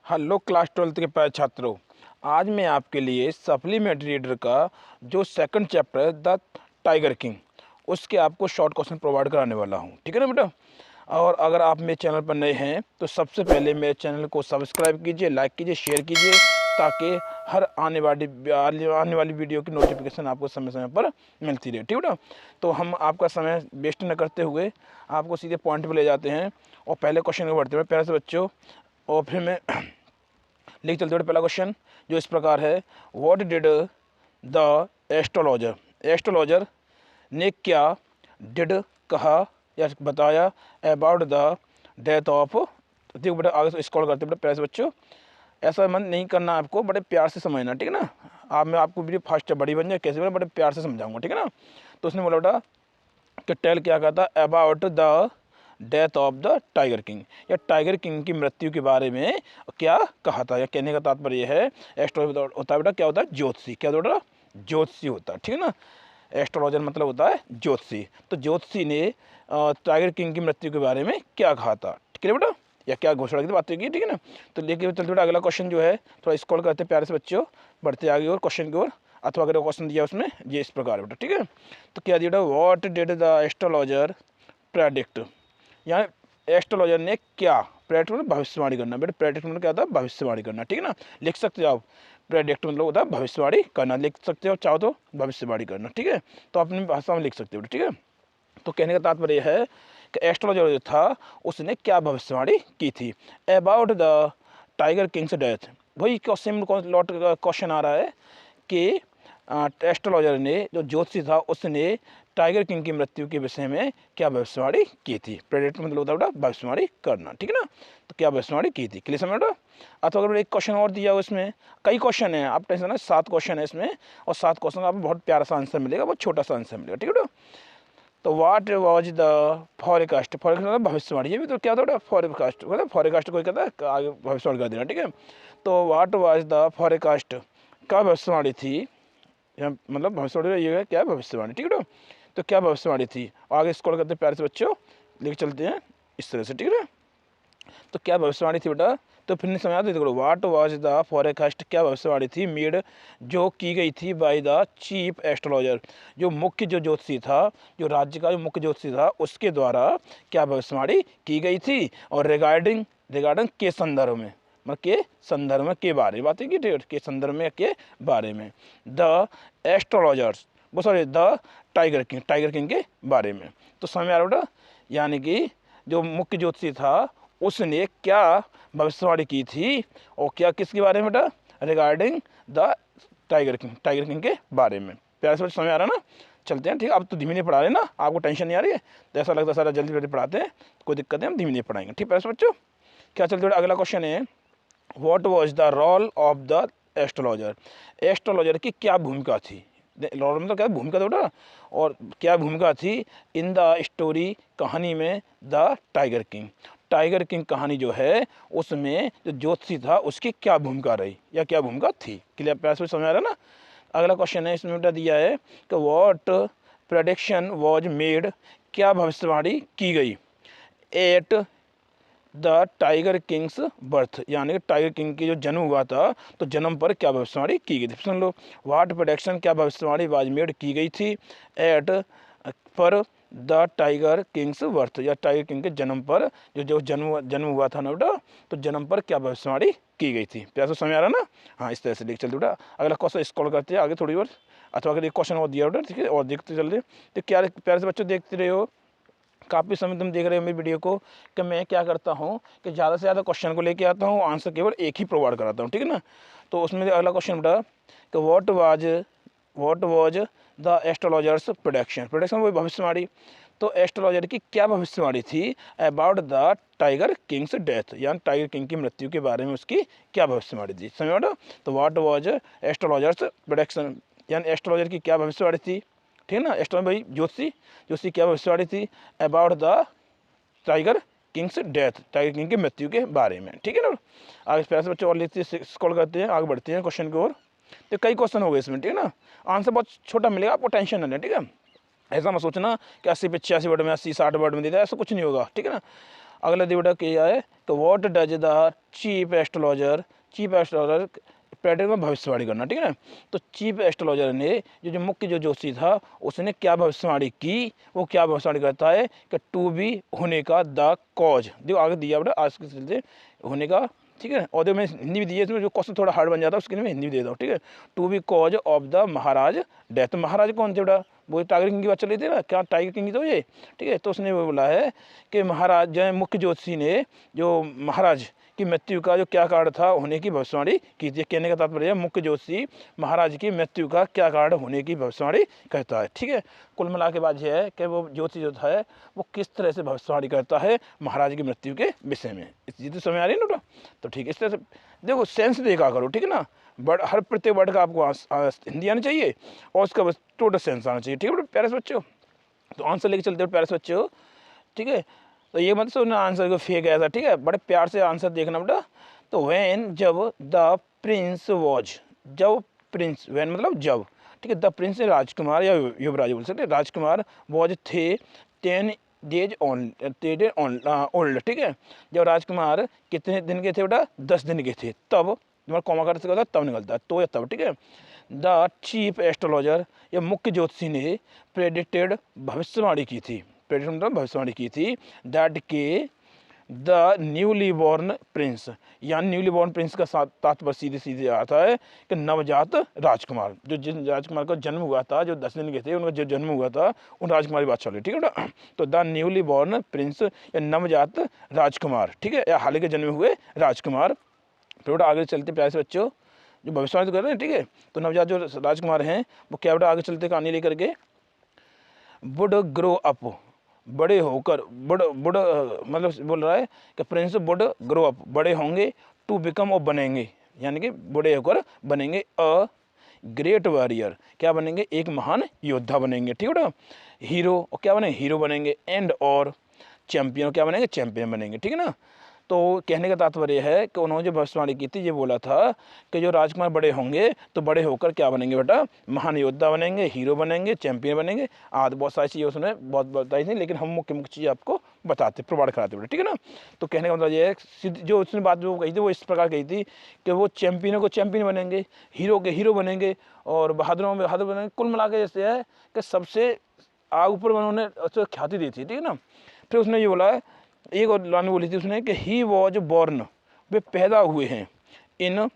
Hello class 12th के प्यारे छात्रों। आज मैं आपके लिए सप्लीमेंट्री रीडर का जो सेकंड चैप्टर है द टाइगर किंग, उसके आपको शॉर्ट क्वेश्चन प्रोवाइड कराने वाला हूं। ठीक है ना बेटा। और अगर आप मेरे चैनल पर नए हैं तो सबसे पहले मेरे चैनल को सब्सक्राइब कीजिए, लाइक कीजिए, शेयर कीजिए, ताकि हर आने वाली वीडियो की नोटिफिकेशन आपको समय समय पर मिलती रहे। ठीक है ना। तो हम आपका समय वेस्ट न करते हुए आपको सीधे पॉइंट पर ले जाते हैं और पहले क्वेश्चन को बढ़ते हुए प्यारे से बच्चों। और फिर मैं लिख चलते हुए पहला क्वेश्चन जो इस प्रकार है, what did the astrologer, astrologer ने क्या डिड कहा या बताया अबाउट द डेथ ऑफ। देखो बेटा आगे से स्क्रॉल करते बेटा प्यारे से बच्चों, ऐसा मन नहीं करना आपको, बड़े प्यार से समझना। ठीक है ना। मैं आपको वीडियो फास्ट बड़ी बन जाए कैसे बड़े प्यार से समझाऊंगा। ठीक है ना। तो उसने बोला बेटा कि टेल क्या कहता about the death of the tiger king, या टाइगर किंग की मृत्यु के बारे में क्या कहा था। या कहने का तात्पर्य है एस्ट्रोलॉजर होता है बेटा क्या होता है, ज्योतिषी। क्या होता है, ज्योतिषी होता है। ठीक है ना। एस्ट्रोलॉजर मतलब होता है ज्योतिषी। तो ज्योतिषी ने टाइगर किंग की मृत्यु के बारे में क्या कहा था। ठीक है बेटा, या क्या घोषणा की बात की। ठीक है ना। तो लेके चलते बेटा अगला क्वेश्चन जो है थोड़ा स्क्रॉल करते प्यारे से बच्चों, बढ़ते आगे और क्वेश्चन की ओर। अथवा अगर क्वेश्चन दिया उसमें ये इस प्रकार बेटा। ठीक है। तो क्या दिया, what did the astrologer predict, यहाँ एस्ट्रोलॉजर ने क्या, प्रेडिक्ट मतलब भविष्यवाणी करना बेटा, प्रेडिक्ट मतलब क्या होता है, भविष्यवाणी करना। ठीक है ना। लिख सकते हो आप, प्रेडिक्ट मतलब होता है भविष्यवाणी करना, लिख सकते हो चाहो तो भविष्यवाणी करना। ठीक है। तो अपनी भाषा में लिख सकते हो। ठीक है। तो कहने का तात्पर्य है कि एस्ट्रोलॉजर जो था उसने क्या भविष्यवाणी की थी about the tiger Kings death. वही क्वेश्चन लौट क्वेश्चन आ रहा है कि एस्ट्रोलॉजर ने जो ज्योतिषी था उसने टाइगर किंग की मृत्यु के विषय में क्या भविष्यवाणी की थी। प्रेडिक्ट मतलब होता है बेटा भविष्यवाणी करना। ठीक है ना। तो क्या भविष्यवाणी की थी, क्लियर समझ बेटा। अथवा अगर एक क्वेश्चन और दिया हो, इसमें कई क्वेश्चन है, आप टेंशन ना, 7 क्वेश्चन है इसमें, और 7 क्वेश्चन का आपको बहुत प्यारा सा आंसर मिलेगा, बहुत छोटा सा आंसर मिलेगा। ठीक है बेटा। तो what was the forecast, forecast मतलब भविष्यवाणी। ये भी तो क्या था बेटा, फॉरकास्ट मतलब फॉरकास्ट कोई कहता है आगे भविष्यवाणी कर देना। ठीक है। तो व्हाट वाज द फॉरकास्ट का भविष्यवाणी थी, मतलब भविष्यवाणी ये है क्या, भविष्यवाणी। ठीक है ना। तो क्या भविष्यवाणी थी, आगे स्क्रॉल करते प्यारे से बच्चों लेके चलते हैं इस तरह से। ठीक है ना। तो क्या भविष्यवाणी थी बेटा, तो फिर नहीं समझ आता, देखो व्हाट वाज द फॉरकास्ट, क्या भविष्यवाणी थी मेड जो की गई थी बाय द चीफ एस्ट्रोलॉजर, जो मुख्य जो ज्योतिषी था, जो राज्य का जो मुख्य ज्योतिषी था उसके द्वारा क्या भविष्यवाणी की गई थी। और रिगार्डिंग, रिगार्डिंग के संदर्भ में, मतलब के संदर्भ में, के बारे में बातें की, के संदर्भ में, के बारे में। द एस्ट्रोलॉजर्स, वो sorry the tiger king, tiger king के बारे में। तो समझ में आ रहा बेटा, यानी कि जो मुख्य ज्योतिषी था उसने क्या भविष्यवाणी की थी, और क्या किसके बारे में बेटा, regarding the tiger king, tiger king के बारे में। प्यारे से समझ आ रहा है ना। चलते हैं। ठीक है। अब तो धीमे धीमे पढ़ा रहे ना, आपको टेंशन नहीं आ रही है तो ऐसा लगता है सारा जल्दी जल्दी पढ़ाते हैं, कोई दिक्कत नहीं, हम धीमे धीमे पढ़ाएंगे। ठीक है प्यारे से बच्चों। क्या चलते बेटा अगला क्वेश्चन है, what was the role of the astrologer, astrologer की क्या भूमिका थी। रोल मतलब क्या भूमिका, तो बेटा और क्या भूमिका थी इन द स्टोरी, कहानी में, the tiger king, tiger king कहानी जो है उसमें जो ज्योतिषी था उसकी क्या भूमिका रही या क्या भूमिका थी। क्लियर प्यार से समझ आ रहा है ना। अगला क्वेश्चन है, इसमें बेटा दिया है कि व्हाट प्रेडिक्शन वाज मेड, क्या भविष्यवाणी की गई at the tiger Kings birth, यानी कि टाइगर किंग की जो जन्म हुआ था तो जन्म पर क्या भविष्यवाणी की गई थी। सुन लो, व्हाट प्रोडक्शन क्या भविष्यवाणी वाजमेड की गई थी एट पर द टाइगर किंग्स बर्थ, या टाइगर किंग के जन्म पर, जो जो जन्म जन्म हुआ था ना बेटा, तो जन्म पर क्या भविष्यवाणी की गई थी। प्यार से समझ आ रहा ना। हाँ इस तरह से देख चलते बेटा। अगला क्वेश्चन स्क्रॉल करते हैं आगे थोड़ी और, अथवा अगर एक क्वेश्चन और दिया बेटा। ठीक है। और देखते चलते, तो क्या प्यार से बच्चों देखते रहे हो, काफ़ी समय तुम देख रहे हो मेरी वीडियो को, कि मैं क्या करता हूँ कि ज़्यादा से ज़्यादा क्वेश्चन को लेके आता हूँ, आंसर केवल एक ही प्रोवाइड कराता हूँ। ठीक है ना। तो उसमें अगला क्वेश्चन बेटा कि what was the astrologers production, production वो भविष्यवाणी। तो एस्ट्रोलॉजर की क्या भविष्यवाणी थी about the tiger Kings death, यानी टाइगर किंग की मृत्यु के बारे में उसकी क्या भविष्यवाणी थी। समझ बेटा। तो व्हाट वाज एस्ट्रोलॉजर्स प्रोडक्शन, यानी एस्ट्रोलॉजर की क्या भविष्यवाणी थी। ठीक है ना। एस्ट्रोलॉजर भाई ज्योतिषी, ज्योतिषी क्या भविष्यवाणी थी about the tiger Kings death, tiger king की मृत्यु के बारे में। ठीक है ना। आगे प्यारे से बच्चे और लेते स्क्रॉल करते हैं, आगे बढ़ते हैं क्वेश्चन की ओर। तो कई क्वेश्चन हो गए इसमें। ठीक है ना। आंसर बहुत छोटा मिलेगा, आपको टेंशन न लें। ठीक है। ऐसा मत सोचना कि 80 85 वर्ड में, 80 60 वर्ड में दे दिया, ऐसा कुछ नहीं होगा। ठीक है ना। अगला देखो बेटा क्या है कि what does the chief astrologer predict में भविष्यवाणी करना, ठीक है ना। तो चीफ एस्ट्रोलॉजर ने जो मुख्य जो ज्योतिषी था उसने क्या भविष्यवाणी की, वो क्या भविष्यवाणी करता है कि टू बी होने का द कॉज, देखो आगे दिया बेटा आज के चलते होने का, ठीक है। और देखो मैं हिंदी भी दी है, इसमें जो क्वेश्चन थोड़ा हार्ड बन जाता है उसके लिए मैं हिंदी भी देता हूँ, ठीक है। To be cause of the Maharaj death, महाराज कौन थे बेटा, वो टाइगर किंग की बात चल रही थी ना, क्या टाइगर किंग तो ये, ठीक है। तो उसने वो बोला है कि महाराज जो मुख्य ज्योतिषी ने जो महाराज की मृत्यु का जो क्या कारण था होने की भविष्यवाणी की थी। कहने का तात्पर्य है मुख्य ज्योतिषी महाराज की मृत्यु का क्या कारण होने की भविष्यवाणी करता है, ठीक है। कुल मिला के बाद यह है कि वो ज्योतिषी जो है वो किस तरह से भविष्यवाणी करता है महाराज की मृत्यु के विषय में, इस चीज़ तो समझ आ रही है ना। तो ठीक है, इस तरह से देखो सेंस देखा करो, ठीक है ना। बट हर प्रत्येक वर्ड का आपको हिंदी आनी चाहिए और उसका बस टोटल सेंस आना चाहिए, ठीक है प्यारे बच्चों। तो आंसर लेके चलते हो प्यारे बच्चों, ठीक है। तो ये मत सोचना आंसर को फेक आया था, ठीक है, बड़े प्यार से आंसर देखना बेटा। तो वैन जब द प्रिंस वॉज, जब प्रिंस, वैन मतलब जब, ठीक है। द प्रिंस राजकुमार या युवराज बोल सकते, राजकुमार वॉज थे 10 डेज ओल्ड, ठीक है। जब राजकुमार कितने दिन के थे बेटा, 10 दिन के थे, तब तुम्हारा कॉमा कर सकता तब निकलता है, तो या तब, ठीक है। द चीफ एस्ट्रोलॉजर या मुख्य ज्योतिषी ने प्रेडिक्टेड भविष्यवाणी की थी, प्रेडिक्ट मतलब भविष्यवाणी की थी, दैट के द न्यूली बॉर्न प्रिंस, यानी न्यूली बॉर्न प्रिंस का तात्पर्य सीधे सीधे आता है कि नवजात राजकुमार, जो जिन राजकुमार का जन्म हुआ था, जो 10 दिन के थे उनका जो जन्म हुआ था उन राजकुमार की बात चल रही, ठीक है ना। तो द न्यूली बॉर्न प्रिंस या नवजात राजकुमार, ठीक है, या हाल के जन्मे हुए राजकुमार। फिर आगे चलते प्यारे से बच्चों, जो भविष्यवाणी कर रहे हैं, ठीक है। तो नवजात जो राजकुमार हैं वो क्या बेटा आगे चलते कहानी लेकर के, वुड ग्रो अप, बड़े होकर, बुड बुड मतलब बोल रहा है कि प्रिंस वुड ग्रो अप, बड़े होंगे, टू बिकम और बनेंगे, यानी कि बड़े होकर बनेंगे अ ग्रेट वॉरियर, क्या बनेंगे, एक महान योद्धा बनेंगे, ठीक है ना। हीरो, और क्या बनेंगे, हीरो बनेंगे, एंड और चैंपियन, क्या बनेंगे, चैंपियन बनेंगे, ठीक है ना। तो कहने का तात्पर्य है कि उन्होंने जो भविष्यवाणी की थी ये बोला था कि जो राजकुमार बड़े होंगे तो बड़े होकर क्या बनेंगे बेटा, महान योद्धा बनेंगे, हीरो बनेंगे, चैंपियन बनेंगे, आदि बहुत सारी चीज़ें उसने बहुत बताई थी, लेकिन हम मुख्य मुख्य चीज़ आपको बताते प्रोवाइड कराते बेटा, ठीक है ना। तो कहने का मतलब ये है जो उसने बात जो कही थी वो इस प्रकार कही थी कि वो चैंपियनों को चैंपियन बनेंगे, हीरो के हीरो बनेंगे और बहादुरों में बहादुर बनेंगे। कुल मिला के जैसे है कि सबसे आग ऊपर उन्होंने ख्याति दी थी, ठीक है ना। फिर उसने ये बोला है, एक और लाइन बोली थी उसने कि ही वॉज बॉर्न, वे पैदा हुए हैं इन, यहाँ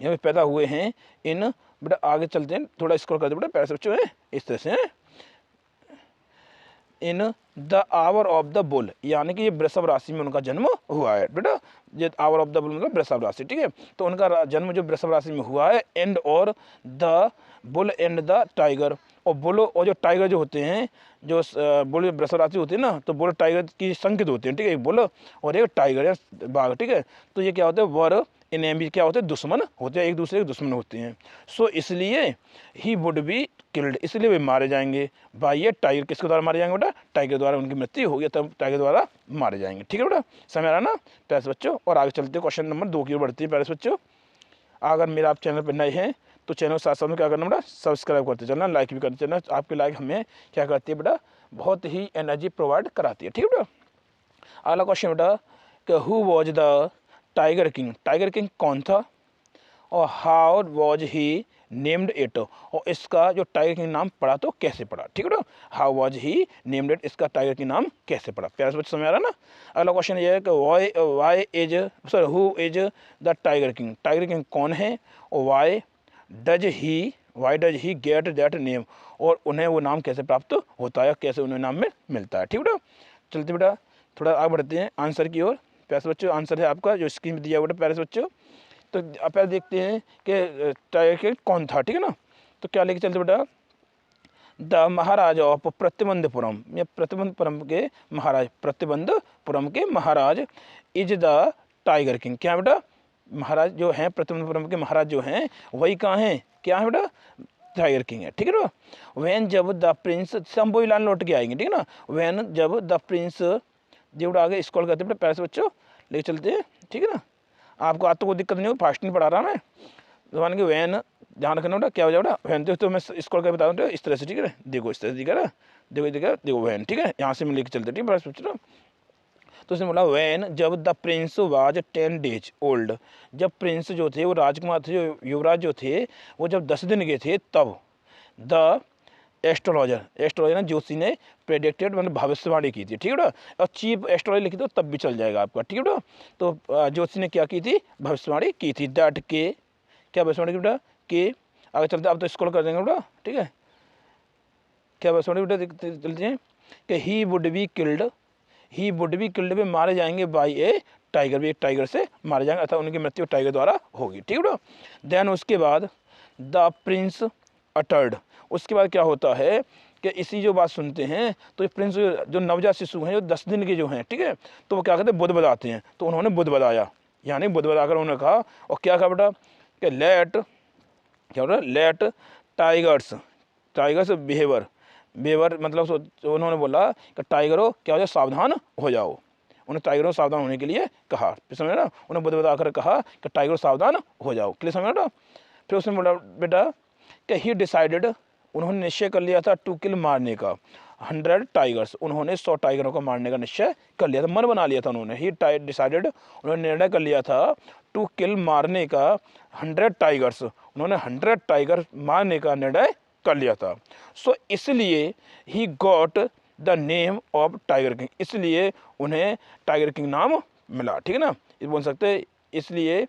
पे पैदा हुए हैं इन, बेटा आगे चलते हैं थोड़ा स्क्रॉल कर दो बेटा प्यारे से बच्चों, है इस तरह से, in the hour of the bull, यानी कि ये वृषभ राशि में उनका जन्म हुआ है बेटा, ये आवर ऑफ द बुल मतलब वृषभ राशि, ठीक है। तो उनका जन्म जो वृषभ राशि में हुआ है, एंड और the bull and the tiger, और बुल और जो टाइगर जो होते हैं, जो बुल वृषभ राशि होती है ना, तो बुल टाइगर की संकेत होते हैं, ठीक है, एक बुल और एक टाइगर है बाघ, ठीक है। तो ये क्या होता है, वर इनेमी क्या होते हैं, दुश्मन होते हैं, एक दूसरे के दुश्मन होते हैं। सो इसलिए ही वुड बी किल्ड, इसलिए वे मारे जाएंगे भाई, ये टाइगर किसके द्वारा मारे जाएंगे बेटा, टाइगर द्वारा उनकी मृत्यु होगी तब टाइगर द्वारा मारे जाएंगे, ठीक है बेटा, समझ आ रहा ना प्यारे बच्चों। और आगे चलते क्वेश्चन नंबर 2 की ओर बढ़ती है प्यारे बच्चों। अगर मेरा आप चैनल पर नए हैं तो चैनल साथ साथ में क्या करना बेटा, सब्सक्राइब करते चलना, लाइक भी करते चलना, आपकी लाइक हमें क्या करती है बेटा, बहुत ही एनर्जी प्रोवाइड कराती है, ठीक है बेटा। अगला क्वेश्चन बेटा कि who was the tiger king, tiger king कौन था और how was he named it, और इसका जो टाइगर किंग नाम पड़ा तो कैसे पड़ा, ठीक है ना। How was he named it, इसका टाइगर किंग नाम कैसे पड़ा, प्यारे से बच्चे समझ आ रहा ना। अगला क्वेश्चन ये है कि why is sorry who is the tiger king, tiger king कौन है और why does he get that name, और उन्हें वो नाम कैसे प्राप्त होता है, कैसे उन्हें नाम में मिलता है, ठीक है बेटा। चलते बेटा थोड़ा आगे बढ़ते हैं आंसर की ओर प्यारे बच्चों। आंसर है आपका जो स्क्रीन पर दिया हुआ है प्यारे बच्चों। तो आप देखते हैं कि टाइगर किंग कौन था, ठीक है ना। तो क्या लेके चलते बेटा, द महाराज ऑफ प्रतिबंधपुरम, ये प्रतिबंधपुरम के महाराज, प्रतिबंधपुरम के महाराज इज द टाइगर किंग, क्या बेटा, महाराज जो हैं प्रतिबंधपुरम के महाराज जो हैं वही कहाँ हैं, क्या है बेटा, टाइगर किंग है, ठीक है ना। वैन जब द प्रिंस, हम वही लाइन लौट के आएंगे, ठीक है ना। वैन जब द प्रिंस, जो आगे स्क्रॉल करते बेटा प्यारे से बच्चों लेके चलते हैं, ठीक है ना। आपको आज तो कोई दिक्कत नहीं हो, फास्ट नहीं पढ़ा रहा मैं, तो मान के वैन ध्यान रखना बेटा, क्या हो जाएगा वैन, तो मैं स्क्रॉल कर बता दूँ इस तरह से, ठीक है, देखो इस तरह से दिखा रहा, देखो देखो वैन, ठीक है, यहाँ से मैं लेके चलते, ठीक है, सोच रहा तो उसने बोला वैन, जब the Prince was 10 days old, जब प्रिंस जो थे वो राजकुमार थे, जो युवराज जो थे वो जब 10 दिन के थे तब द एस्ट्रोलॉजर ने ज्योतिषी ने प्रेडिक्टेड मतलब भविष्यवाणी की थी, ठीक है ना। और चीफ एस्ट्रोलॉजर लिखी तो तब भी चल जाएगा आपका, ठीक है ना। तो ज्योतिषी ने क्या की थी, भविष्यवाणी की थी, दैट के, क्या भविष्यवाणी की बेटा, के आगे चलते अब तो स्क्रॉल कर देंगे बेटा, ठीक है। क्या भविष्यवाणी बेटा चलते हैं कि ही वुड बी किल्ड में मारे जाएंगे बाई ए टाइगर, भी एक टाइगर से मारे जाएंगे अर्थात उनकी मृत्यु टाइगर द्वारा होगी, ठीक है ना। देन उसके बाद द प्रिंस अटर्ड, उसके बाद क्या होता है कि इसी जो बात सुनते हैं तो ये प्रिंस जो नवजात शिशु हैं जो 10 दिन के जो हैं, ठीक है, तो वो क्या कहते हैं बुद्ध बदाते हैं, तो उन्होंने बुद्ध बदाया, यानी बुद्ध बदाकर उन्होंने कहा और क्या कहा बेटा कि लेट, क्या बोला, लेट टाइगर्स बिहेवर मतलब उन्होंने बोला कि टाइगरों क्या हो जाए, सावधान हो जाओ, उन्हें टाइगरों सावधान होने के लिए कहा, फिर समझ ना, उन्हें बुद्ध बताकर कहा कि टाइगरों सावधान हो जाओ, क्लियर समझ ना। फिर उसने बोला बेटा कि ही डिसाइडेड, उन्होंने निश्चय कर लिया था टू किल, मारने का 100 टाइगर्स, उन्होंने 100 टाइगरों को मारने का निश्चय कर लिया था, मन बना लिया था उन्होंने, ही डिसाइडेड, उन्होंने निर्णय कर लिया था टू किल, मारने का 100 टाइगर्स, उन्होंने 100 टाइगर मारने का निर्णय कर लिया था। सो इसलिए he got the name of tiger king, इसलिए उन्हें टाइगर किंग नाम मिला, ठीक है ना, ये बोल सकते हैं। इसलिए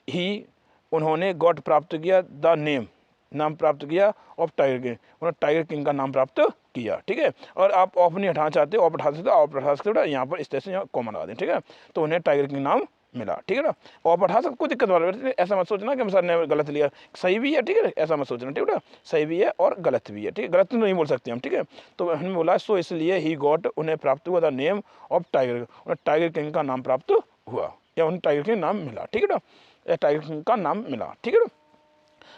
ही, उन्होंने गॉट प्राप्त किया, द नेम नाम प्राप्त किया ऑफ टाइगर किंग, उन्होंने टाइगर किंग का नाम प्राप्त किया, ठीक है। और आप ऑफ नहीं हटाना चाहते, ऑफ हटा सकते, ऑफ हटा सकते हो, यहाँ पर इस तरह से यहाँ कॉमन लगा दें, ठीक है। तो उन्हें टाइगर किंग नाम मिला, ठीक है ना। ऑफ हटा सकते, कोई दिक्कत वाला, ऐसा मत सोचना कि हम सर ने गलत लिया, सही भी है, ठीक है, ऐसा मत सोचना, ठीक है, सही भी है और गलत भी है, ठीक है, गलत तो नहीं बोल सकते हम, ठीक है। तो हमने बोला सो इसलिए ही गॉट, उन्हें प्राप्त हुआ द नेम ऑफ टाइगर, उन्हें टाइगर किंग का नाम प्राप्त हुआ, या उन्हें टाइगर किंग नाम मिला, ठीक है ना, टाइगर किंग का नाम मिला, ठीक है ना।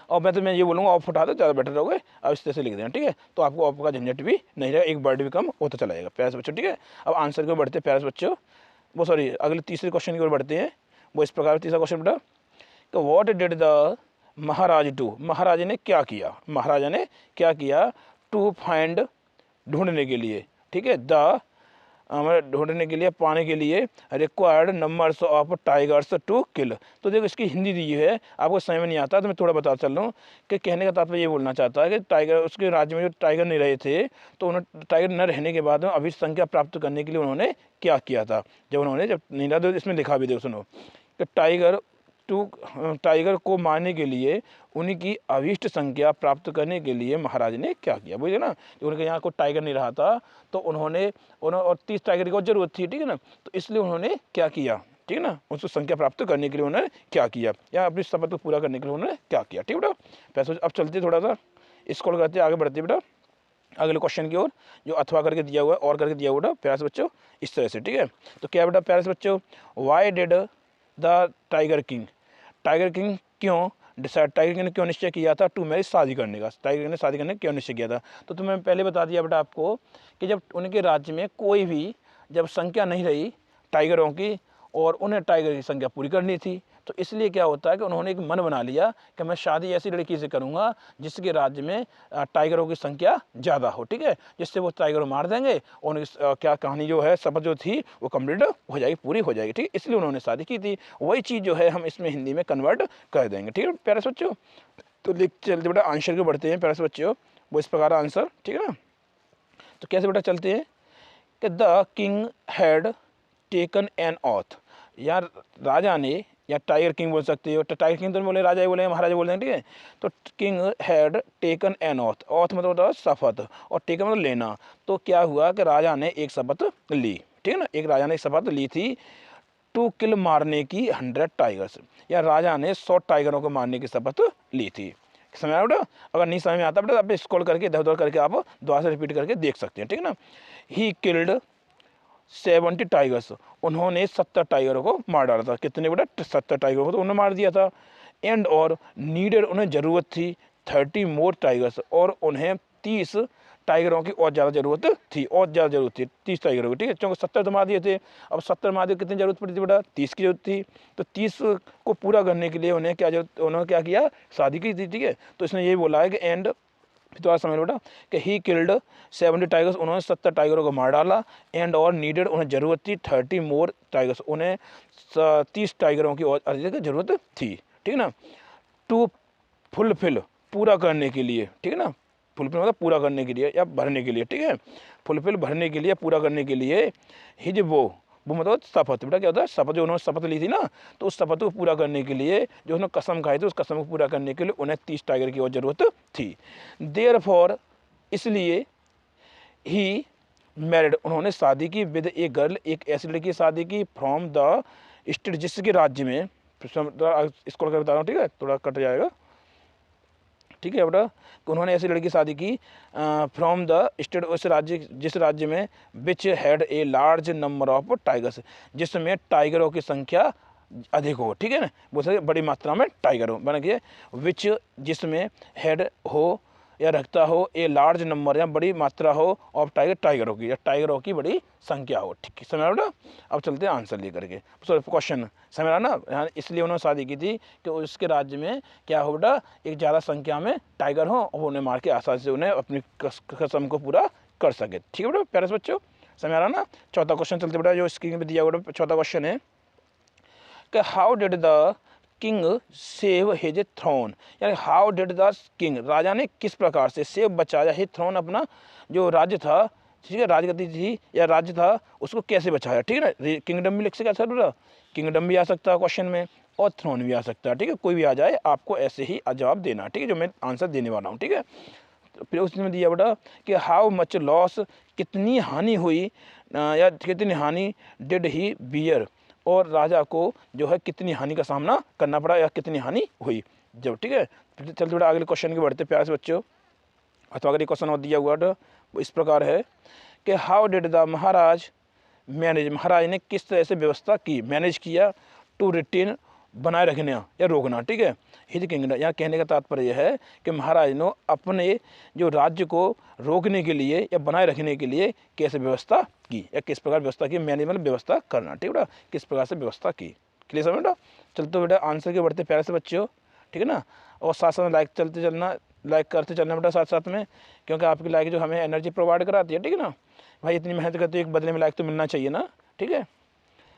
और मैं ये बोलूँगा ऑफ उठा दो, ज़्यादा बेटर रहोगे, अब इस तरह से लिख देना, ठीक है। तो आपको ऑफ का झंझट भी नहीं रहेगा, एक वर्ड भी कम होता चला जाएगा, प्यारे बच्चों, ठीक है। अब आंसर की ओर बढ़ते हैं प्यारे बच्चों, वो सॉरी अगले तीसरे क्वेश्चन की ओर बढ़ते हैं। वो इस प्रकार, तीसरा क्वेश्चन बेटा कि what did the Maharaj do, महाराजा ने क्या किया, महाराजा ने क्या किया टू फाइंड, ढूंढने के लिए, ठीक है, द ढूंढने के लिए, पाने के लिए, required numbers of tigers to kill. तो देखो इसकी हिंदी दी है, आपको समझ में नहीं आता तो मैं थोड़ा बता चल रहा हूँ कि कहने का तात्पर्य ये बोलना चाहता है कि टाइगर, उसके राज्य में जो टाइगर नहीं रहे थे, तो उन्होंने टाइगर न रहने के बाद में अभिष्ट संख्या प्राप्त करने के लिए उन्होंने क्या किया था, जब नहीं रहा, तो इसमें लिखा भी देखो सुनो कि टाइगर को मारने के लिए, उनकी अभीष्ट संख्या प्राप्त करने के लिए महाराज ने क्या किया, बुझे ना। उनके यहाँ कोई टाइगर नहीं रहा था, तो उन्होंने और 30 टाइगर की जरूरत थी, ठीक है ना, तो इसलिए उन्होंने क्या किया, ठीक है ना, उसको संख्या प्राप्त करने के लिए उन्होंने क्या किया, या अपनी शपथ को पूरा करने के लिए उन्होंने क्या किया, ठीक है बेटा। पैसे अब चलते थोड़ा सा स्क्रॉल करते आगे बढ़ते बेटा अगले क्वेश्चन की ओर, जो अथवा करके दिया हुआ है और करके दिया हुआ है प्यारे बच्चों, इस तरह से, ठीक है। तो क्या बेटा प्यारे बच्चों, why did the tiger king क्यों डिसाइड, टाइगर किंग ने क्यों निश्चय किया था टू मैरिज, शादी करने का, टाइगर किंग ने शादी करने क्यों निश्चय किया था। तो तुम्हें पहले बता दिया बेटा आपको कि जब उनके राज्य में कोई भी जब संख्या नहीं रही टाइगरों की और उन्हें टाइगर की संख्या पूरी करनी थी, तो इसलिए क्या होता है कि उन्होंने एक मन बना लिया कि मैं शादी ऐसी लड़की से करूंगा जिसके राज्य में टाइगरों की संख्या ज़्यादा हो, ठीक है, जिससे वो टाइगर मार देंगे और उनकी क्या कहानी जो है शपथ जो थी वो कंप्लीट हो जाएगी, पूरी हो जाएगी, ठीक है, इसलिए उन्होंने शादी की थी। वही चीज़ जो है हम इसमें हिंदी में कन्वर्ट कर देंगे, ठीक है प्यारे बच्चों। तो लिख चलते बेटा आंसर के बढ़ते हैं प्यारे बच्चों, वो इस प्रकार आंसर, ठीक है ना। तो कैसे बेटा चलते हैं कि the king had taken N auth, यार राजा ने, या टाइगर किंग बोल सकते हो, तो टाइगर किंग तो बोले राजा ही बोले, महाराजा बोल रहे हैं, ठीक है। तो king had taken N auth, auth मतलब होता है शपथ, और टेकन मतलब लेना। तो क्या हुआ कि राजा ने एक शपथ ली, ठीक है ना, एक राजा ने एक शपथ ली थी टू किल, मारने की 100 टाइगर्स, या राजा ने 100 टाइगरों को मारने की शपथ ली थी। समझ आया बेटा, अगर नहीं समझ में आता बेटा आप स्क्रॉल करके इधर उधर करके आप दोबारा से रिपीट करके देख सकते हैं, ठीक है ना। ही किल्ड 70 टाइगर्स, उन्होंने 70 टाइगरों को मार डाला था, कितने बेटा 70 टाइगरों को तो उन्होंने मार दिया था। एंड और नीडेड, उन्हें ज़रूरत थी 30 मोर टाइगर्स, और उन्हें 30 टाइगरों की और ज़्यादा ज़रूरत थी, और ज़्यादा ज़रूरत थी 30 टाइगरों की, ठीक है, क्योंकि 70 तो मार दिए थे, अब 70 मार दिए, कितनी ज़रूरत पड़ी थी बेटा 30 की जरूरत थी। तो 30 को पूरा करने के लिए उन्हें क्या जरूरत, उन्होंने क्या किया, शादी की थी, ठीक है। तो इसने यही बोला है कि एंड दोबारा समझ लो बेटा कि ही किल्ड 70 टाइगर्स, उन्होंने 70 टाइगरों को मार डाला। एंड और नीडेड, उन्हें ज़रूरत थी 30 मोर टाइगर्स, उन्हें 30 टाइगरों की और अधिक ज़रूरत थी, ठीक है ना। टू फुलफिल, पूरा करने के लिए, ठीक है ना। फुलफिल मतलब पूरा करने के लिए या भरने के लिए, ठीक है। फुलफिल भरने के लिए, पूरा करने के लिए। हिज वो मतलब शपथ, बेटा क्या होता है शपथ, जो उन्होंने शपथ ली थी ना, तो उस शपथ को पूरा करने के लिए, जो उन्होंने कसम खाई थी उस कसम को पूरा करने के लिए उन्हें 30 टाइगर की और ज़रूरत थी। देयरफॉर, इसलिए, ही मैरिड, उन्होंने शादी की, विद ए गर्ल, एक ऐसी लड़की की शादी की, फ्रॉम द स्टेट, जिसके राज्य में, इसको बता रहा हूँ, ठीक है, थोड़ा कट जाएगा, ठीक है बेटा। कि उन्होंने ऐसी लड़की शादी की फ्रॉम द स्टेट, उस राज्य, जिस राज्य में, which had a large number of tigers, जिसमें टाइगरों की संख्या अधिक हो, ठीक है ना, बोल सकते बड़ी मात्रा में टाइगर हो, बना के विच, जिसमें, हैड हो या रखता हो, ए लार्ज नंबर या बड़ी मात्रा हो, ऑफ टाइगर, टाइगरों की या टाइगरों की बड़ी संख्या हो, ठीक है, समझ रहा बेटा। अब चलते हैं आंसर लेकर के, सॉरी क्वेश्चन, समझ रहा ना। यहाँ इसलिए उन्होंने शादी की थी कि उसके राज्य में क्या हो बेटा, एक ज़्यादा संख्या में टाइगर हो और उन्हें मार के आसानी से उन्हें अपनी कसम को पूरा कर सके, ठीक है बेटा प्यारे से बच्चों, समझ रहा ना। चौथा क्वेश्चन चलते बेटा, जो स्क्रीन पर दिया हुआ चौथा क्वेश्चन है कि how did the king save his throne, यानी हाउ डिड द किंग, राजा ने किस प्रकार से सेव बचाया, हिज थ्रोन, अपना जो राज्य था, ठीक है, राजगद्दी थी या राज्य था, उसको कैसे बचाया, ठीक है ना। किंगडम भी लिख सकता है, किंगडम भी आ सकता है क्वेश्चन में और थ्रोन भी आ सकता है, ठीक है, कोई भी आ जाए, आपको ऐसे ही जवाब देना, ठीक है, जो मैं आंसर देने वाला हूँ, ठीक है। तो फिर उसने दिया बेटा कि हाउ मच लॉस, कितनी हानि हुई या कितनी हानि, डिड ही बियर, और राजा को जो है कितनी हानि का सामना करना पड़ा या कितनी हानि हुई जब, ठीक है। चल थोड़ा अगले क्वेश्चन की बढ़ते प्यारे से बच्चों। अथवा अगले क्वेश्चन और दिया हुआ तो इस प्रकार है कि how did the Maharaj manage, महाराज ने किस तरह से व्यवस्था की, मैनेज किया, टू रिटेन, बनाए रखने या रोकना, ठीक है, हिज किंगडम। यहाँ कहने का तात्पर्य यह है कि महाराज ने अपने जो राज्य को रोकने के लिए या बनाए रखने के लिए कैसे व्यवस्था की या किस प्रकार व्यवस्था की, मैंने मतलब व्यवस्था करना, ठीक है बेटा, किस प्रकार से व्यवस्था की, क्लियर समझ बेटा। चलते बेटा आंसर के बढ़ते प्यारे से बच्चों, ठीक है ना। और साथ साथ लाइक चलते चलना, लाइक करते चलना बेटा साथ साथ में, क्योंकि आपकी लाइक जो हमें एनर्जी प्रोवाइड कराती है, ठीक है ना भाई, इतनी मेहनत करते एक बदले में लाइक तो मिलना चाहिए ना, ठीक है।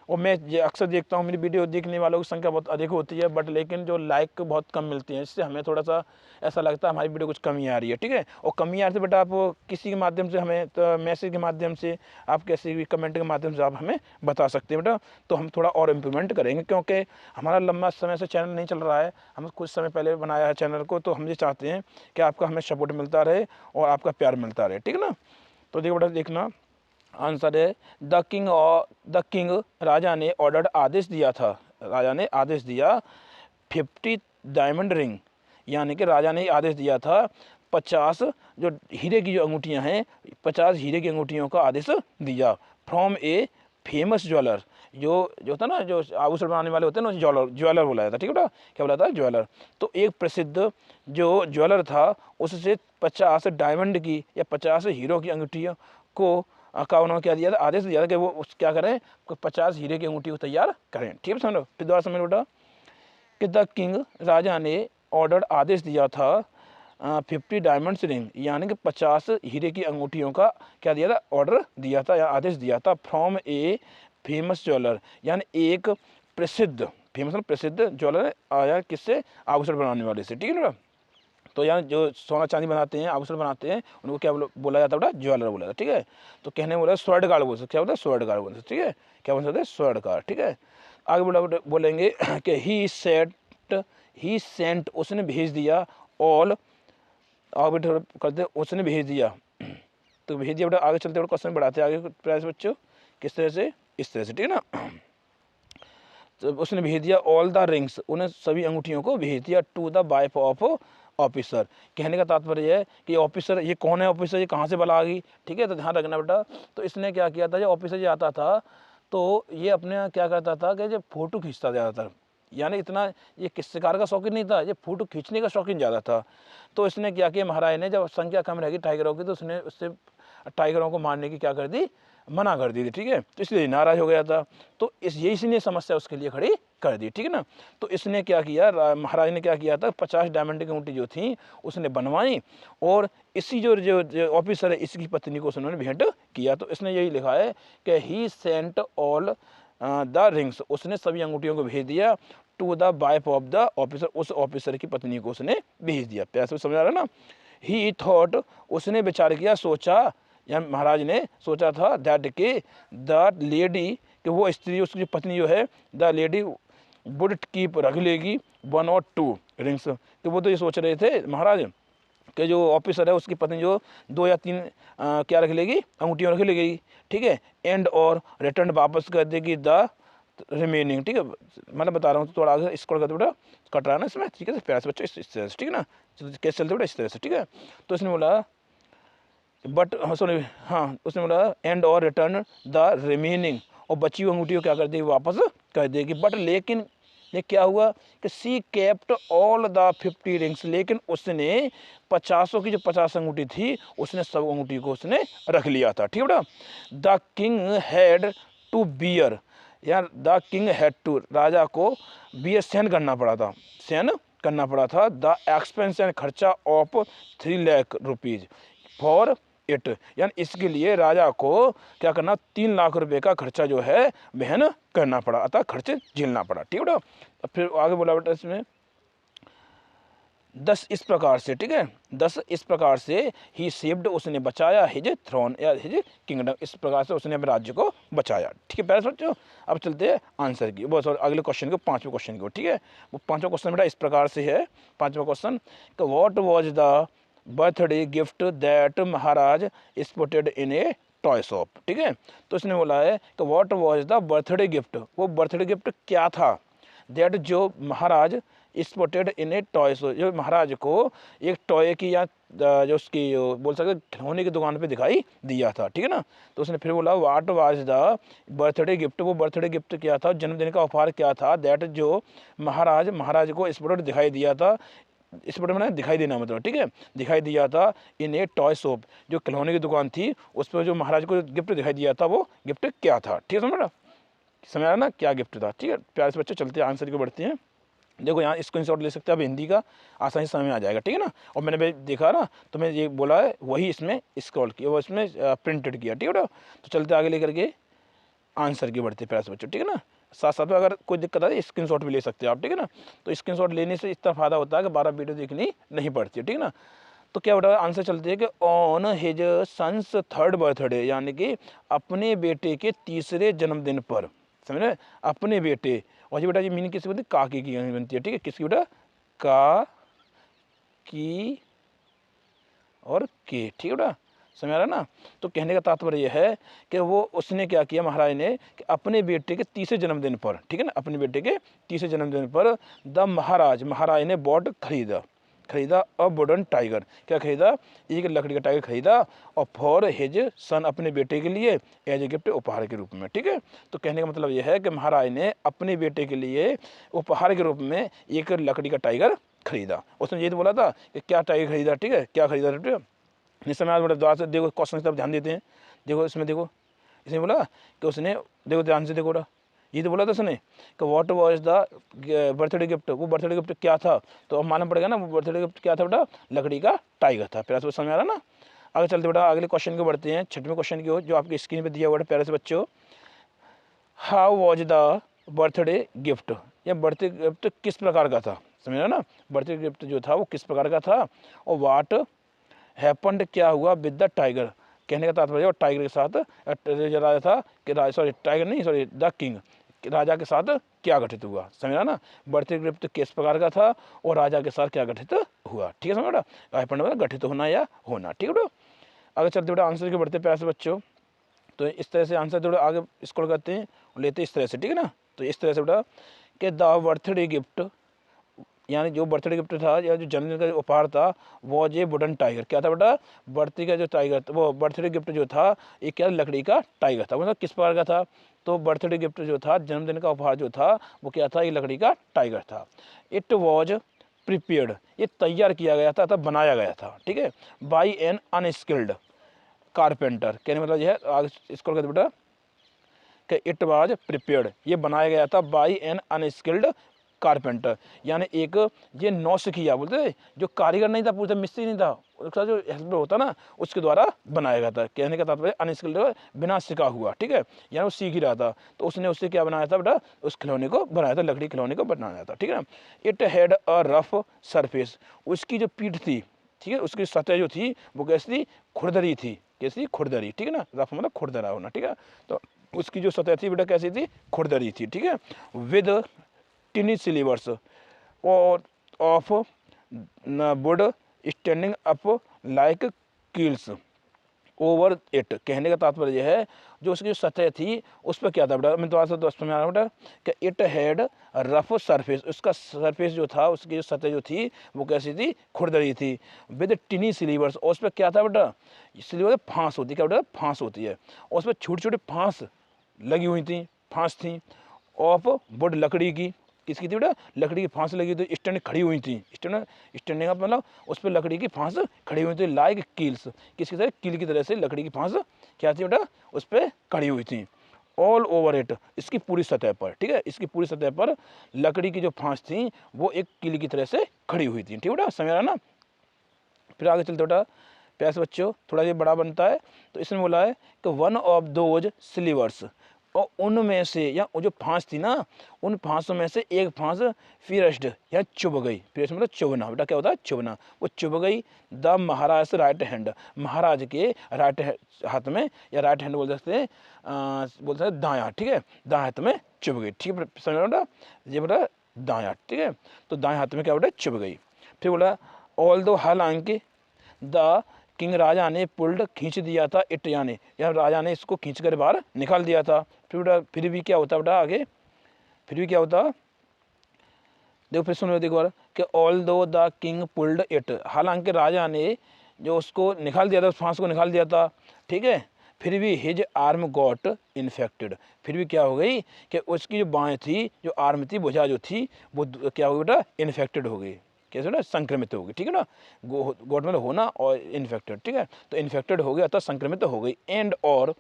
और मैं ये अक्सर देखता हूँ मेरी वीडियो देखने वालों की संख्या बहुत अधिक होती है, बट लेकिन जो लाइक बहुत कम मिलती है, इससे हमें थोड़ा सा ऐसा लगता है हमारी वीडियो कुछ कमी आ रही है, ठीक है। और कमी आ रही है बेटा, आप किसी के माध्यम से हमें तो मैसेज के माध्यम से, आप कैसे भी कमेंट के माध्यम से आप हमें बता सकते हैं बेटा, तो हम थोड़ा और इम्प्रूवमेंट करेंगे, क्योंकि हमारा लंबा समय से चैनल नहीं चल रहा है, हम कुछ समय पहले बनाया है चैनल को, तो हम ये चाहते हैं कि आपका हमें सपोर्ट मिलता रहे और आपका प्यार मिलता रहे, ठीक है ना। तो देखो बेटा देखना आंसर है द किंग, राजा ने ऑर्डर, आदेश दिया था, राजा ने आदेश दिया 50 डायमंड रिंग, यानी कि राजा ने आदेश दिया था 50 जो हीरे की जो अंगूठियां हैं, 50 हीरे की अंगूठियों का आदेश दिया, फ्रॉम ए फेमस ज्वेलर, जो था ना, जो आभूषण बनाने वाले होते हैं ना, ज्वेलर बोला जाता है, ठीक है बेटा, क्या बोला था, ज्वेलर। तो एक प्रसिद्ध जो ज्वेलर था उससे 50 डायमंड की या 50 हीरो की अंगूठियों को का उन्होंने क्या दिया था, आदेश दिया था कि वो उस क्या करें, 50 हीरे की अंगूठी को तैयार करें, ठीक है समझो। फिर दोबारा समझ बेटा कि द किंग, राजा ने ऑर्डर, आदेश दिया था 50 डायमंड्स रिंग, यानी कि 50 हीरे की अंगूठियों का क्या दिया था, ऑर्डर दिया था या आदेश दिया था, फ्रॉम ए फेमस ज्वेलर, यानी एक प्रसिद्ध, फेमस प्रसिद्ध ज्वेलर आया, किससे, आभूषण बनाने वाले से, ठीक है ना। तो यहाँ जो सोना चांदी बनाते हैं, आभूषण बनाते हैं, उनको क्या बोला जाता है बेटा, ज्वेलर बोला जाता है, ठीक है। तो कहने बोला स्वर्णकार बोल सकते, क्या बोलते हैं, स्वर्णकार बोल सकते, ठीक है, क्या बोल सकते हैं, स्वर्णकार, ठीक है। आगे बोलेंगे कि ही सेंट, उसने भेज दिया, ऑल, आगे करते उसने भेज दिया, तो भेज दिया बेटा। आगे चलते बेटा क्वेश्चन बढ़ाते आगे प्यारे बच्चों, किस तरह से, इस तरह से, ठीक है ना। तो उसने भेज दिया ऑल द रिंग्स, उन्हें सभी अंगूठियों को भेज दिया, to the wife of officer. कहने का तात्पर्य है कि ऑफिसर, ये कौन है ऑफिसर, ये कहाँ से बला आ गई, ठीक है, तो ध्यान रखना बेटा। तो इसने क्या किया था, जब ऑफिसर ये आता था तो ये अपने क्या करता था कि जब फोटो खींचता ज़्यादातर, यानी इतना ये किस्सेकार का शौकीन नहीं था, ये फोटो खींचने का शौकीन ज़्यादा था। तो इसने क्या किया, महाराज ने जब संख्या कम रहेगी टाइगरों की, तो उसने उससे टाइगरों को मारने की क्या कर दी, मना कर दी थी, ठीक है, तो इसलिए नाराज हो गया था। तो इसने समस्या उसके लिए खड़ी कर दी, ठीक है ना। तो इसने क्या किया, महाराज ने क्या किया था, 50 डायमंड की अंगूठी जो थी उसने बनवाई, और इसी जो ऑफिसर है इसकी पत्नी को उन्होंने भेंट किया। तो इसने यही लिखा है कि he sent all the rings, उसने सभी अंगूठियों को भेज दिया to the wife of the officer, उस ऑफिसर की पत्नी को उसने भेज दिया। प्यार से समझ आ रहा है ना। ही थॉट, उसने विचार किया, सोचा, या महाराज ने सोचा था, दैट के द लेडी, कि वो स्त्री, उसकी पत्नी जो है, द लेडी वुड कीप, रख लेगी 1 or 2 रिंग्स। तो वो तो ये सोच रहे थे महाराज कि जो ऑफिसर है उसकी पत्नी जो 2 या 3 क्या रख लेगी, अंगूठियाँ रख लेगी, ठीक है, एंड और रिटर्न, वापस कर देगी द रिमेनिंग, ठीक है। मतलब बता रहा हूँ, तो थोड़ा आगे स्क्रॉल कर बेटा, कट रहा है ना इसमें, ठीक है, प्यार से बच्चों इस तरह से, ठीक है ना, कैसे चलते बेटा, इस तरह से, ठीक है। तो इसने बोला बट, सॉरी, हाँ, उसने बोला एंड और रिटर्न द रिमेनिंग, और बची हुई अंगूठी को क्या कर देगी, वापस कर देगी। बट लेकिन ये क्या हुआ कि सी केप्ट ऑल द 50 रिंग्स, लेकिन उसने 50 की जो 50 अंगूठी थी उसने सब अंगूठी को उसने रख लिया था, ठीक है बेटा। The king had to bear, या द किंग हैड टू, राजा को बियर, सहन करना पड़ा था, सहन करना पड़ा था, द एक्सपेंस, यानी खर्चा, of 3 lakh rupees for it, यानी इसके लिए राजा को क्या करना, 3 लाख रुपए का खर्चा जो है वहन करना पड़ा, अतः खर्चे झेलना पड़ा, ठीक है बेटा। फिर आगे बोला बेटा इसमें 10 इस प्रकार से, ठीक है, 10 इस प्रकार से ही सेव्ड, उसने बचाया हिज थ्रोन, या हिज किंगडम, इस प्रकार से उसने अपने राज्य को बचाया, ठीक है प्यारे बच्चों। अब चलते हैं आंसर की, वो अगले क्वेश्चन को, 5वें क्वेश्चन को, ठीक है। वो 5वां क्वेश्चन बेटा इस प्रकार से है, 5वां क्वेश्चन कि what was the birthday gift that Maharaj sported in a toy shop, ठीक है। तो इसने बोला है कि what was the birthday gift, वो बर्थडे गिफ्ट क्या था, दैट जो Maharaj sported in a toy shop, जो महाराज को एक टॉय की, या जो उसकी बोल सकते खिलौने की दुकान पे दिखाई दिया था, ठीक है ना। तो उसने फिर बोला what was the birthday gift, वो बर्थडे गिफ्ट क्या था, जन्मदिन का उपहार क्या था, दैट जो महाराज को स्पोर्टेड दिखाई दिया था, इस बड़े में दिखाई देना मतलब, ठीक है, दिखाई दिया था इन ए टॉय शॉप, जो खिलौने की दुकान थी उस पर जो महाराज को गिफ्ट दिखाई दिया था वो गिफ्ट क्या था, ठीक है, समझ आ रहा ना, क्या गिफ्ट था, ठीक है। प्यारे से बच्चे चलते हैं आंसर की बढ़ते हैं। देखो यहाँ स्क्रीनशॉट ले सकते हैं, अब हिंदी का आसानी से समझ में आ जाएगा, ठीक है ना। और मैंने भी देखा ना, तो मैं ये बोला है वही इसमें स्क्रॉल किया, वो इसमें प्रिंटेड किया, ठीक है। तो चलते आगे लेकर के आंसर की बढ़ते प्यारे से बच्चों, ठीक है ना। साथ साथ में अगर कोई दिक्कत आए स्क्रीनशॉट भी ले सकते हैं आप, ठीक है ना। तो स्क्रीनशॉट लेने से इतना फायदा होता है कि 12 वीडियो देखनी नहीं पड़ती है, ठीक है ना। तो क्या बेटा आंसर चलते हैं कि on his sons 3rd birthday, यानी कि अपने बेटे के 3रे जन्मदिन पर, समझ रहे, अपने बेटे, और ये बेटा ये मीनिंग किसकी बनती है, काकी की बनती है, ठीक है, किसकी बेटा, का की और के, ठीक है बेटा, समझ आ रहा ना। तो कहने का तात्पर्य यह है कि वो उसने क्या किया महाराज ने कि अपने बेटे के 3रे जन्मदिन पर, ठीक है ना, अपने बेटे के 3रे जन्मदिन पर द महाराज ने बॉट खरीदा अ वुडन टाइगर, क्या खरीदा, एक लकड़ी का टाइगर खरीदा, और फॉर हिज सन, अपने बेटे के लिए, एज ए गिफ्ट, उपहार के रूप में, ठीक है। तो कहने का मतलब यह है कि महाराज ने अपने बेटे के लिए उपहार के रूप में एक लकड़ी का टाइगर खरीदा। उसने ये तो बोला था कि क्या टाइगर खरीदा, ठीक है, क्या खरीदा, नहीं समय बड़ा द्वार से देखो क्वेश्चन की तरफ ध्यान देते हैं। देखो इसमें देखो, इसने बोला कि उसने, देखो ध्यान से देखो, ये तो बोला था उसने कि what was the birthday gift, वो बर्थडे गिफ्ट क्या था, तो अब मालूम पड़ेगा ना वो बर्थडे गिफ्ट क्या था बेटा, लकड़ी का टाइगर था। प्यारे से समझ आ रहा ना। आगे चलते बेटा अगले क्वेश्चन को बढ़ते हैं, 6वें क्वेश्चन की हो, जो आपकी स्क्रीन पे दिया हुआ है प्यारे से बच्चों। How was the birthday gift, या बर्थडे गिफ्ट किस प्रकार का था, समझ ना, बर्थडे गिफ्ट जो था वो किस प्रकार का था, और वाट हैपन्ड, क्या हुआ, विद द टाइगर, कहने का तात्पर्य टाइगर के साथ राजा था कि, सॉरी टाइगर नहीं, सॉरी द किंग, राजा के साथ क्या घटित हुआ, समझा ना। बर्थडे गिफ्ट किस प्रकार का था और राजा के साथ क्या घटित हुआ, ठीक है, समझ बेटा, हैपन्ड मतलब घटित होना या होना, ठीक है बेटा। आगे चलते बेटा आंसर के बढ़ते प्यारे से बच्चों। तो इस तरह से आंसर थोड़ा आगे स्क्रॉल करते हैं और लेते हैं इस तरह से, ठीक है ना। तो इस तरह से बेटा कि द बर्थडे गिफ्ट, यानी जो बर्थडे गिफ्ट था या जो जन्मदिन का उपहार था वो ये वुडन टाइगर, क्या था बेटा, बर्थडे का जो टाइगर, वो बर्थडे गिफ्ट जो था ये क्या, लकड़ी का टाइगर था, मतलब किस प्रकार का था, तो बर्थडे गिफ्ट जो था, जन्मदिन का उपहार जो था वो क्या था, ये लकड़ी का टाइगर था। इट वॉज प्रिपेयर्ड, ये तैयार किया गया था, बनाया गया था, ठीक है, बाई एन अनस्किल्ड, कारपेंटर, कहने का मतलब यह है, आगे इसको कहते बेटा कि इट वाज प्रिपेयर्ड, ये बनाया गया था बाई एन अनस्किल्ड कारपेंटर, यानी एक ये नौसिखिया बोलते थे, जो कारीगर नहीं था, पूरा मिस्त्री नहीं था, उसका जो हेल्पर होता ना उसके द्वारा बनाया गया था। कहने का तात्पर्य अनस्किल्ड, बिना सिखा हुआ, ठीक है, यानी वो सीख ही रहा था, तो उसने उससे क्या बनाया था बेटा, उस खिलौने को बनाया था, लकड़ी खिलौने को बनाया था, ठीक है ना। It had a rough surface, उसकी जो पीठ थी, ठीक है, उसकी सतह जो थी वो कैसी थी, खुरदरी थी, कैसी खुरदरी, ठीक है ना, रफ मतलब खुरदरा होना, ठीक है। तो उसकी जो सतह थी बेटा कैसी थी, खुरदरी थी, ठीक है। विद टिनी सिलीवर्स और of would standing up like keels over it, कहने का तात्पर्य यह है जो उसकी जो सतह थी उस पर क्या था बेटा, मैं दोबारा से दोस्तों में आ रहा हूँ बेटा कि इट हैड रफ सरफेस, उसका सरफेस जो था, उसकी जो सतह जो थी वो कैसी थी, खुरदरी थी। विद टिनी सिलीवर्स, और उस पर क्या था बेटा, सिलीवर फांस होती है, क्या बेटा फांस होती है, और उस पर छोटी छोटी फांस लगी हुई थी, फांस थी। ऑफ वुड, लकड़ी की, किसकी थी बेटा, लकड़ी की फांस लगी थी, स्टैंड खड़ी हुई थी, स्टैंडिंग का मतलब उस पर लकड़ी की फांस खड़ी हुई थी, लाइक कील्स, किसकी तरह, कील की तरह से लकड़ी की फांस क्या थी बेटा, उस पर खड़ी हुई थी। ऑल ओवर इट, इसकी पूरी सतह पर, ठीक है, इसकी पूरी सतह पर लकड़ी की जो फांस थी वो एक कील की तरह से खड़ी हुई थी, ठीक बेटा, समझ रहा ना। फिर आगे चलते बेटा, प्यास बच्चों थोड़ा ये बड़ा बनता है, तो इसमें बोला है कि वन ऑफ दोज स्लीवर्स, और उनमें से, या वो जो फांस थी ना, उन फांसों में से एक फांस फिरस्ड या चुभ गई, फिरस्ड मतलब चुभना, बेटा क्या होता है, चुभना, वो चुभ गई द महाराज राइट हैंड, महाराज के राइट हाथ में, या राइट हैंड बोल सकते हैं, दायां, ठीक है, दाएं हाथ में चुभ गई, ठीक है, समझ रहे बेटा, ये बेटा दायां, ठीक है, तो दाएं हाथ में क्या बेटा चुभ गई। फिर बोला ऑल दो, हालांकि द किंग, राजा ने पुल्ड, खींच दिया था, इट यानी, या राजा ने इसको खींच कर बाहर निकाल दिया था। फिर भी क्या होता बेटा आगे, फिर भी क्या होता, देखो फिर सुनो देखो बार कि ऑल दो द किंग पुल्ड इट, हालांकि राजा ने जो उसको निकाल दिया था, उस फांस को निकाल दिया था, ठीक है, फिर भी हिज आर्म गॉट इन्फेक्टेड, फिर भी क्या हो गई कि उसकी जो बाएं थी, जो आर्म थी, भुजा जो थी, वो क्या हो गई बेटा, इन्फेक्टेड हो गई, कैसे ना, संक्रमित हो गई, ठीक है ना, गॉट मतलब होना और इन्फेक्टेड, ठीक है, तो इन्फेक्टेड हो गया तो संक्रमित हो गई, एंड और,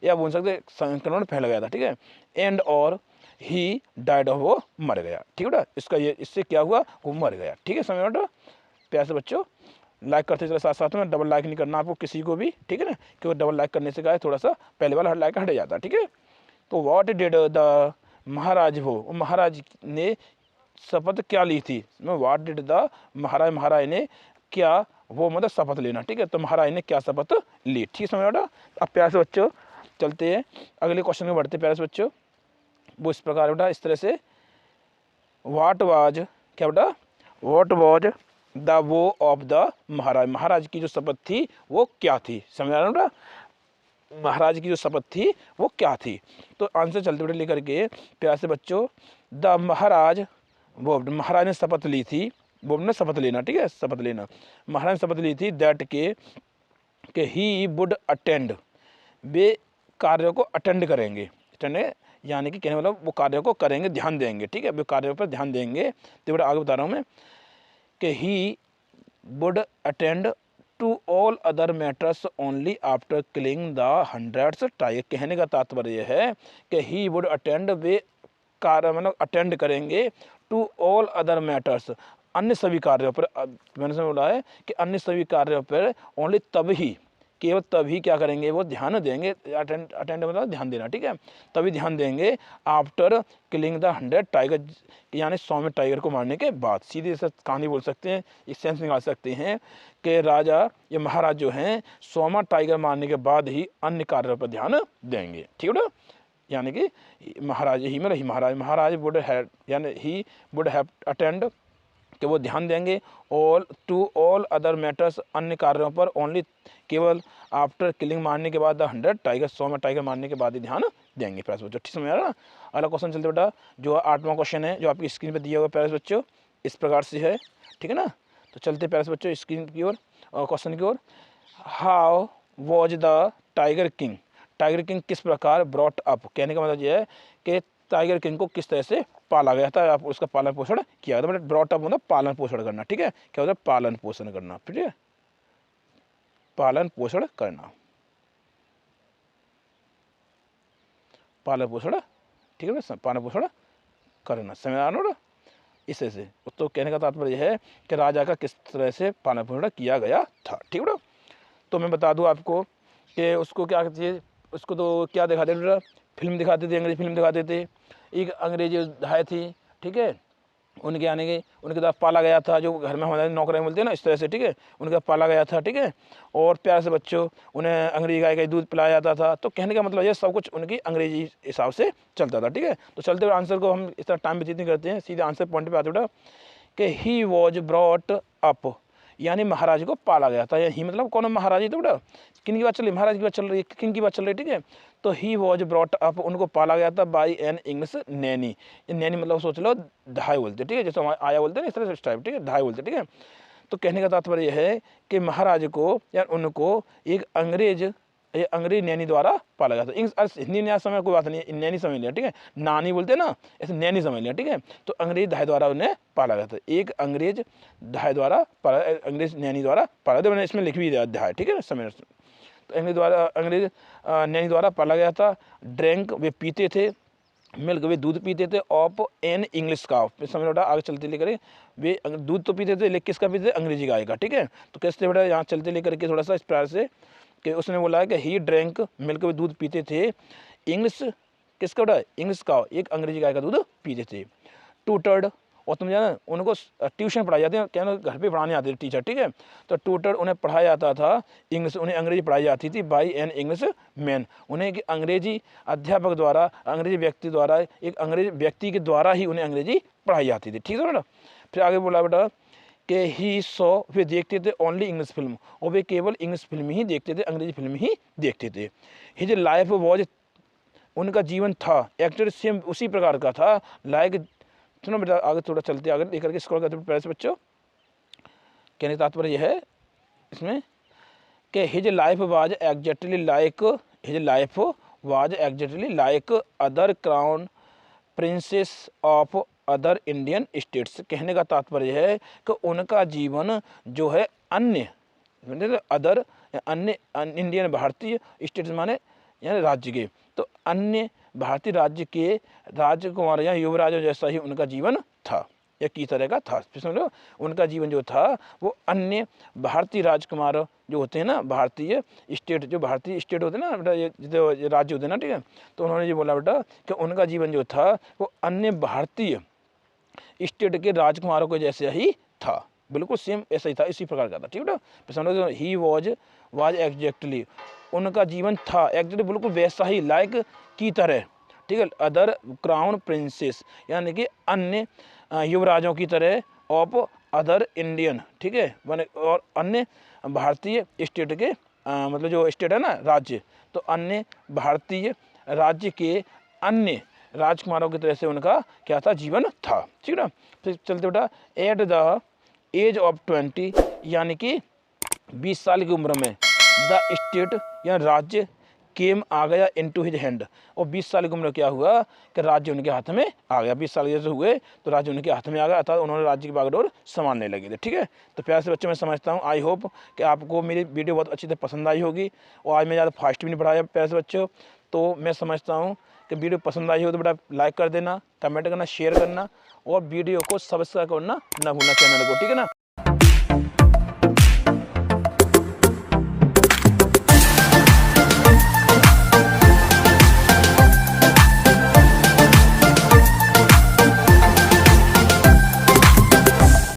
या बोल सकते संक्रमण फैल गया था, ठीक है, एंड और ही डाइड ऑफ, वो मर गया, ठीक है बेटा, इसका ये इससे क्या हुआ, वो मर गया, ठीक है, समझ बेटा। प्यारे बच्चों लाइक करते चले, साथ साथ में डबल लाइक नहीं करना आपको किसी को भी, ठीक है ना, क्योंकि डबल लाइक करने से क्या है, थोड़ा सा पहले वाला लाइक हट जाता है, ठीक है। तो व्हाट डिड द महाराज, वो महाराज ने शपथ क्या ली थी, व्हाट डिड द महाराज, महाराज ने क्या वो मतलब शपथ लेना, ठीक है, तो महाराज ने क्या शपथ ली, ठीक समझ बेटा। अब प्यारे से बच्चों चलते हैं अगले क्वेश्चन में बढ़ते, प्यारे से बच्चों वो इस प्रकार बेटा, इस तरह से, व्हाट वाज, क्या बेटा, व्हाट वाज द वो ऑफ द महाराज, महाराज की जो शपथ थी वो क्या थी, समझ रहा बेटा, महाराज की जो शपथ थी वो क्या थी। तो आंसर चलते बेटे लेकर के, प्यारे से बच्चों, द महाराज, वो महाराज ने शपथ ली थी, वो ने शपथ लेना, ठीक है, शपथ लेना, महाराज ने शपथ ली थी दैट के ही वुड अटेंड, वे कार्यों को अटेंड करेंगे, अटेंड यानी कि कहने मतलब वो कार्यों को करेंगे, ध्यान देंगे, ठीक है, वे कार्यों पर ध्यान देंगे। तो बेटा आगे बता रहा हूँ मैं कि he would attend to all other matters only after killing the hundreds tiger, कहने का तात्पर्य यह है कि ही वुड अटेंड, वे कार्य मतलब अटेंड करेंगे, टू ऑल अदर मैटर्स, अन्य सभी कार्यों पर, मैंने से बोला है कि अन्य सभी कार्यों पर ओनली तभी, केवल तभी क्या करेंगे, वो ध्यान देंगे, अटेंड मतलब ध्यान देना, ठीक है, तभी ध्यान देंगे आफ्टर किलिंग द 100 टाइगर, यानी 100वें टाइगर को मारने के बाद, सीधे से कहानी बोल सकते हैं, एक सेंस निकाल सकते हैं कि राजा या महाराज जो हैं 100वां टाइगर मारने के बाद ही अन्य कार्यों पर ध्यान देंगे, ठीक है ना, यानी कि महाराज ही में महाराज वुड हैव, यानी ही वुड हैव अटेंड, कि वो ध्यान देंगे, all to all other matters, अन्य कार्यों पर, ओनली केवल आफ्टर किलिंग मारने के बाद 100 टाइगर, 100 में टाइगर मारने के बाद ही ध्यान देंगे। प्यारे बच्चों ठीक समझ आ रहा ना। अगला क्वेश्चन चलते बेटा, जो 8वां क्वेश्चन है जो आपकी स्क्रीन पर दिया हुआ प्यारे बच्चों, इस प्रकार से है, ठीक है ना। तो चलते प्यारे बच्चों स्क्रीन की ओर और क्वेश्चन की ओर। How was the tiger king, tiger king किस प्रकार ब्रॉट अप, कहने का मतलब यह है कि टाइगर किंग को किस तरह से पाला गया था, आप उसका पालन पोषण किया था, मतलब ब्रॉट अप मतलब पालन पोषण करना, ठीक है, क्या होता है पालन पोषण करना, ठीक है, पालन पोषण करना। पालन पोषण, ठीक है ना, पालन पोषण करना, समझ आ रहा। इससे से तो कहने का तात्पर्य है कि राजा का किस तरह से पालन पोषण किया गया था, ठीक है। तो मैं बता दूं आपको कि उसको क्या कहते हैं, उसको तो क्या दिखाते थे, फिल्म दिखाते थे, अंग्रेजी फिल्म दिखाते थे। एक अंग्रेजी धाय थी, ठीक है, उनके आने के उनके साथ पाला गया था, जो घर में हमारे नौकरें मिलते हैं ना, इस तरह से, ठीक है, उनके साथ पाला गया था, ठीक है। और प्यार से बच्चों उन्हें अंग्रेजी गाय का दूध पिलाया जाता था। तो कहने का मतलब ये सब कुछ उनकी अंग्रेजी हिसाब से चलता था, ठीक है। तो चलते हुए आंसर को हम इस तरह टाइम व्यतीत नहीं करते हैं, सीधे आंसर पॉइंट पे आते बेटा कि ही वॉज ब्रॉट अप, यानी महाराज को पाला गया था। ही मतलब कौन महाराज, तो बेटा किन की बात चल रही, महाराज की बात चल रही है, किन की बात चल रही है, ठीक है। तो ही वॉज ब्रॉट अप, उनको पाला गया था by an English Naini. Naini मतलब सोच लो ढाई बोलते, ठीक है, जैसे हम आया बोलते हैं इस तरह से टाइप, ठीक है, ढाई बोलते, ठीक है। तो कहने का तात्पर्य यह है कि महाराज को या उनको एक अंग्रेज नैनी द्वारा पाला गया था। हिंदी न्याय समय कोई बात नहीं, नैनी समझ लिया, ठीक है, नानी बोलते हैं ना, ऐसे नैनी समझ लिया, ठीक है। तो अंग्रेज धाय द्वारा उन्हें पाला गया था, एक अंग्रेज धाय द्वारा पाला, अंग्रेज नैनी द्वारा पाला गया। मैंने इसमें लिख भी दिया अध्याय, ठीक है, समय। तो अंग्रेज नैनी द्वारा पाला गया था। ड्रिंक वे पीते थे, मिल्क वे दूध पीते थे, ऑफ एन इंग्लिश काउ, समझ बेटा आगे चलते लेकर वे दूध तो पीते थे, लेकिन किसका पीते थे, अंग्रेजी गाय का, ठीक है। तो कैसे बेटा यहाँ चलते लेकर के थोड़ा सा इस प्रकार से कि उसने बोला है कि ही ड्रिंक मिल्क वे दूध पीते थे, इंग्लिश किसका बेटा, इंग्लिश काउ, एक अंग्रेजी गाय का दूध पीते थे। टूटर्ड, और तुम जाना उनको ट्यूशन पढ़ाई जाती है, क्या घर पे पढ़ाने आते थे टीचर, ठीक है। तो ट्यूटर उन्हें पढ़ाया जाता था इंग्लिश, उन्हें अंग्रेजी पढ़ाई जाती थी बाई एन इंग्लिश मैन, उन्हें एक अंग्रेजी अध्यापक द्वारा, अंग्रेजी व्यक्ति द्वारा, एक अंग्रेजी व्यक्ति के द्वारा ही उन्हें अंग्रेजी पढ़ाई जाती थी, ठीक है बेटा। फिर आगे बोला बेटा कि ही सॉ, वे देखते थे ओनली इंग्लिश फिल्म, और वे केवल इंग्लिश फिल्म ही देखते थे, अंग्रेजी फिल्म ही देखते थे। हिज लाइफ वॉज, उनका जीवन था, एक्टर सेम उसी प्रकार का था, लाइक, सुनो बेटा आगे थोड़ा चलते आगे लेकर के स्क्रॉल करते पहले से बच्चों। कहने का तात्पर्य यह है इसमें कि his life was exactly like other crown princess of other Indian states. कहने का तात्पर्य है कि उनका जीवन जो है अन्य इंडियन भारतीय स्टेट्स माने यानी राज्य के, तो अन्य भारतीय राज्य के राजकुमार या युवराजों जैसा ही उनका जीवन था, या की तरह का था। समझो उनका जीवन जो था वो अन्य भारतीय राजकुमार जो होते हैं ना, भारतीय स्टेट, जो भारतीय स्टेट होते हैं ना बेटा, ये जो राज्य होते हैं ना, ठीक है। तो उन्होंने ये बोला बेटा कि उनका जीवन जो था वो अन्य भारतीय स्टेट के राजकुमारों के जैसे ही था, बिल्कुल सेम ऐसा ही था, इसी प्रकार का था, ठीक है बेटा। समझो ही वाज एग्जैक्टली, उनका जीवन था एग्जैक्टली बिल्कुल वैसा ही, लाइक की तरह, ठीक है, अदर क्राउन प्रिंसेस यानी कि अन्य युवराजों की तरह, ऑफ अदर इंडियन, ठीक है, और अन्य भारतीय स्टेट के मतलब जो स्टेट है ना राज्य, तो अन्य भारतीय राज्य के अन्य राजकुमारों की तरह से उनका क्या था, जीवन था, ठीक है ना। फिर चलते बेटा एट द एज ऑफ 20, यानी कि 20 साल की उम्र में द स्टेट या राज्य केम आ गया इनटू हिज हैंड, और 20 साल की उम्र क्या हुआ कि राज्य उनके हाथ में आ गया, 20 साल जैसे हुए तो राज्य उनके हाथ में आ गया, अर्थात उन्होंने राज्य की बागडोर संभालने लगे थे, ठीक है। तो प्यार से बच्चों मैं समझता हूँ, आई होप कि आपको मेरी वीडियो बहुत अच्छी तरह पसंद आई होगी, और आज मैं ज़्यादा फास्ट भी नहीं पढ़ाया प्यार से बच्चों। तो मैं समझता हूँ कि वीडियो पसंद आई हो तो बेटा लाइक कर देना, कमेंट करना, शेयर करना, और वीडियो को सब्सक्राइब करना ना भूलना चैनल को, ठीक है ना।